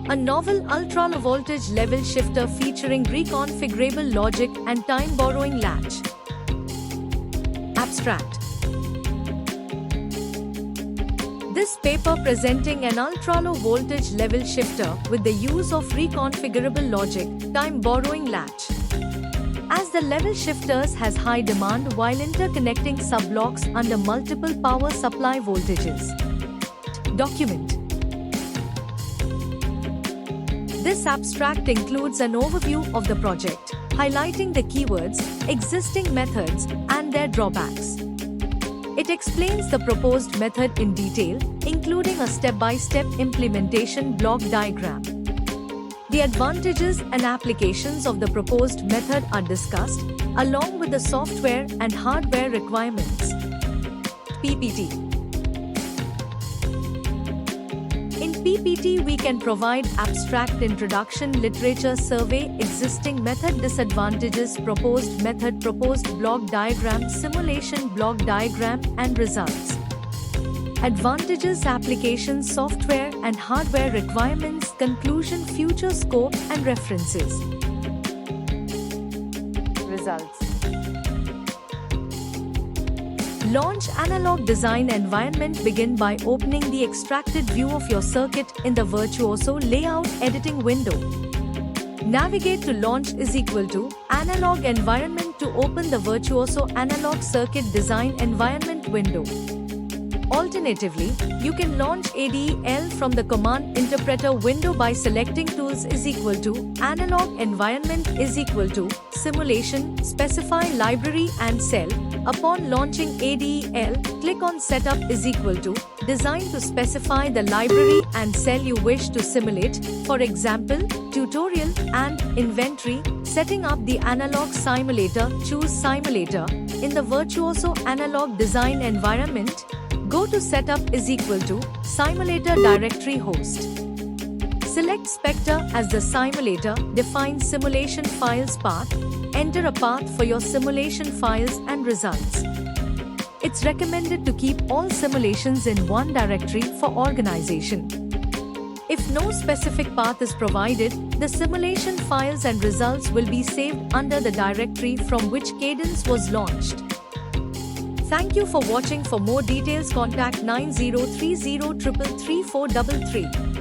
A novel ultra-low voltage level shifter featuring reconfigurable logic and time-borrowing latch. Abstract. This paper presenting an ultra-low voltage level shifter with the use of reconfigurable logic, time-borrowing latch. As the level shifters has high demand while interconnecting sub-blocks under multiple power supply voltages. Document. This abstract includes an overview of the project, highlighting the keywords, existing methods, and their drawbacks. It explains the proposed method in detail, including a step-by-step implementation block diagram. The advantages and applications of the proposed method are discussed, along with the software and hardware requirements. PPT. In PPT, we can provide abstract introduction, literature survey, existing method, disadvantages, proposed method, proposed block diagram, simulation block diagram, and results. Advantages, applications, software and hardware requirements, conclusion, future scope, and references. Results. Launch analog design environment. Begin by opening the extracted view of your circuit in the Virtuoso layout editing window. Navigate to Launch analog environment to open the Virtuoso analog circuit design environment window. Alternatively, you can launch ADEL from the command interpreter window by selecting Tools analog environment simulation, specify library and cell. Upon launching ADEL, click on Setup design to specify the library and cell you wish to simulate, for example, tutorial and inventory. Setting up the analog simulator, choose simulator. In the Virtuoso analog design environment, go to Setup simulator directory host. Select Spectre as the simulator, define simulation files path, enter a path for your simulation files and results. It's recommended to keep all simulations in one directory for organization. If no specific path is provided, the simulation files and results will be saved under the directory from which Cadence was launched. Thank you for watching. For more details, contact 9030 333 433.